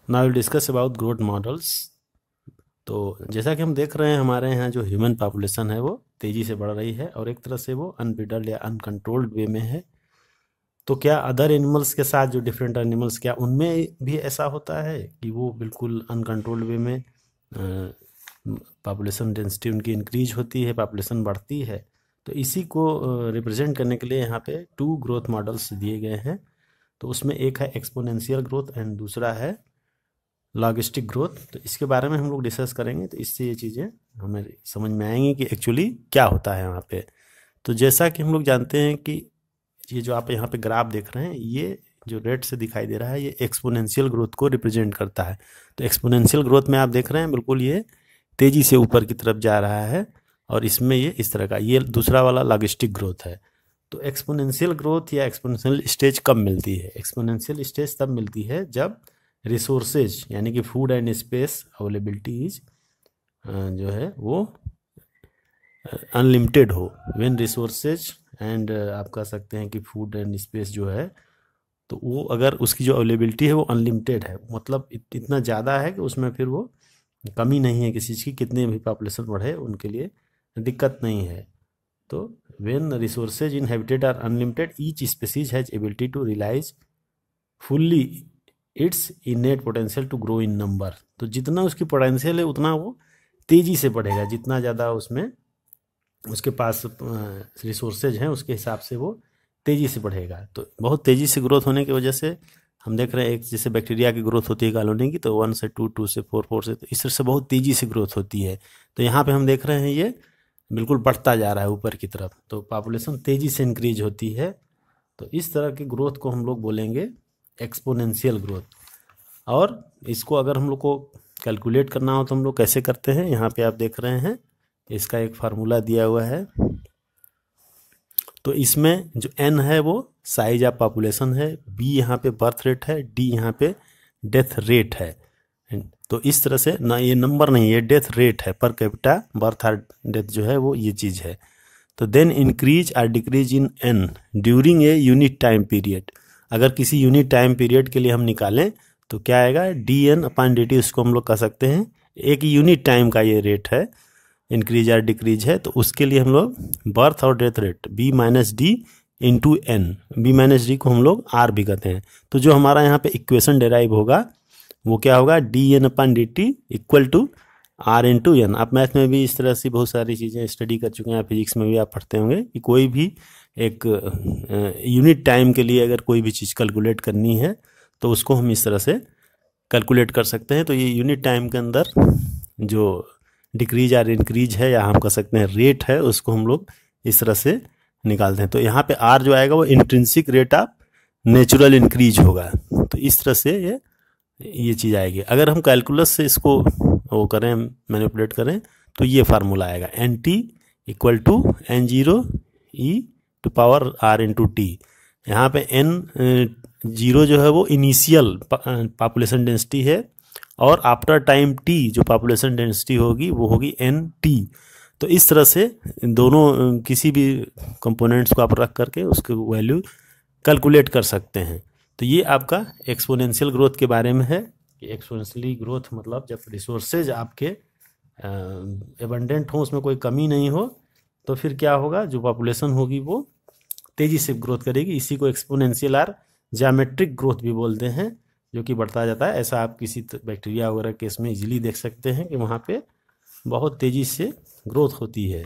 Now will discuss about growth models. तो जैसा कि हम देख रहे हैं हमारे यहाँ जो ह्यूमन पॉपुलेशन है वो तेज़ी से बढ़ रही है और एक तरह से वो अनब्रिडल्ड या अनकंट्रोल्ड वे में है। तो क्या अदर एनिमल्स के साथ जो डिफरेंट एनिमल्स, क्या उनमें भी ऐसा होता है कि वो बिल्कुल अनकंट्रोल्ड वे में पॉपुलेशन डेंसिटी उनकी इंक्रीज होती है, पॉपुलेशन बढ़ती है? तो इसी को रिप्रेजेंट करने के लिए यहाँ पे 2 ग्रोथ मॉडल्स दिए गए हैं। तो उसमें एक है एक्सपोनेंशियल ग्रोथ एंड दूसरा है लॉगिस्टिक ग्रोथ। तो इसके बारे में हम लोग डिस्कस करेंगे, तो इससे ये चीज़ें हमें समझ में आएंगी कि एक्चुअली क्या होता है वहाँ पे। तो जैसा कि हम लोग जानते हैं कि ये जो आप यहाँ पे ग्राफ देख रहे हैं, ये जो रेड से दिखाई दे रहा है ये एक्सपोनेंशियल ग्रोथ को रिप्रेजेंट करता है। तो एक्सपोनेंशियल ग्रोथ में आप देख रहे हैं बिल्कुल ये तेज़ी से ऊपर की तरफ जा रहा है, और इसमें ये इस तरह का, ये दूसरा वाला लॉगिस्टिक ग्रोथ है। तो एक्सपोनेंशियल ग्रोथ या एक्सपोनेंशियल स्टेज कब मिलती है? एक्सपोनेंशियल स्टेज तब मिलती है जब रिसोर्सेज यानी कि फूड एंड स्पेस अवेलेबिलिटीज जो है वो अनलिमिटेड हो। व्हेन रिसोर्सेज एंड आप कह सकते हैं कि फूड एंड स्पेस जो है, तो वो अगर उसकी जो अवेलेबिलिटी है वो अनलिमिटेड है, मतलब इतना ज़्यादा है कि उसमें फिर वो कमी नहीं है किसी चीज़ की, कितने भी पॉपुलेशन बढ़े उनके लिए दिक्कत नहीं है। तो when resources in habitat are unlimited each species has ability to realize fully its innate potential to grow in number. तो जितना उसकी पोटेंशियल है उतना वो तेज़ी से बढ़ेगा, जितना ज़्यादा उसमें उसके पास रिसोर्सेज हैं उसके हिसाब से वो तेज़ी से बढ़ेगा। तो बहुत तेज़ी से ग्रोथ होने की वजह से हम देख रहे हैं, एक जैसे बैक्टीरिया की ग्रोथ होती है कॉलोनी की, तो 1 से 2, 2 से 4, 4 से, तो इस तरह से बहुत तेज़ी से ग्रोथ होती है। तो यहाँ पे हम देख रहे हैं ये बिल्कुल बढ़ता जा रहा है ऊपर की तरफ, तो पॉपुलेशन तेज़ी से इंक्रीज होती है। तो इस तरह की ग्रोथ को हम लोग बोलेंगे एक्सपोनेंशियल ग्रोथ। और इसको अगर हम लोग को कैलकुलेट करना हो तो हम लोग कैसे करते हैं, यहाँ पे आप देख रहे हैं इसका एक फार्मूला दिया हुआ है। तो इसमें जो n है वो साइज ऑफ पॉपुलेशन है, b यहाँ पे बर्थ रेट है, d यहाँ पे डेथ रेट है। तो इस तरह से ना, ये नंबर नहीं, ये डेथ रेट है, पर कैपिटा बर्थ और डेथ जो है वो ये चीज़ है। तो देन इंक्रीज और decrease in n during a unit time period. अगर किसी यूनिट टाइम पीरियड के लिए हम निकालें तो क्या आएगा, dn/dt, उसको हम लोग कह सकते हैं एक यूनिट टाइम का ये रेट है, इंक्रीज या डिक्रीज है। तो उसके लिए हम लोग बर्थ और death rate b-d into n, b-d को हम लोग r भी कहते हैं। तो जो हमारा यहाँ पे इक्वेशन डेराइव होगा वो क्या होगा, dn/dt equal to r into n। आप मैथ में भी इस तरह से बहुत सारी चीज़ें स्टडी कर चुके हैं, फिजिक्स में भी आप पढ़ते होंगे कि कोई भी एक यूनिट टाइम के लिए अगर कोई भी चीज़ कैलकुलेट करनी है तो उसको हम इस तरह से कैलकुलेट कर सकते हैं। तो ये यूनिट टाइम के अंदर जो डिक्रीज या इंक्रीज है, या हम कह सकते हैं रेट है, उसको हम लोग इस तरह से निकालते हैं। तो यहाँ पे आर जो आएगा वो intrinsic rate of natural increase होगा। तो इस तरह से ये चीज़ आएगी। अगर हम कैलकुलस से इसको वो करें, मैनिपुलेट करें, तो ये फार्मूला आएगा NT equal to N0e⁻r into T. यहाँ पे N0 जो है वो इनिशियल पॉपुलेशन डेंसिटी है, और आफ्टर टाइम t जो पॉपुलेशन डेंसिटी होगी वो होगी NT। तो इस तरह से दोनों किसी भी कंपोनेंट्स को आप रख करके उसके वैल्यू कैलकुलेट कर सकते हैं। तो ये आपका एक्सपोनेंशियल ग्रोथ के बारे में है कि एक्सपोनेंशियली ग्रोथ मतलब जब रिसोर्सेज आपके एबंडेंट हो, उसमें कोई कमी नहीं हो, तो फिर क्या होगा, जो पॉपुलेशन होगी वो तेज़ी से ग्रोथ करेगी। इसी को एक्सपोनेंशियल और ज्योमेट्रिक ग्रोथ भी बोलते हैं, जो कि बढ़ता जाता है। ऐसा आप किसी बैक्टीरिया वगैरह केस में इजीली देख सकते हैं कि वहाँ पे बहुत तेज़ी से ग्रोथ होती है।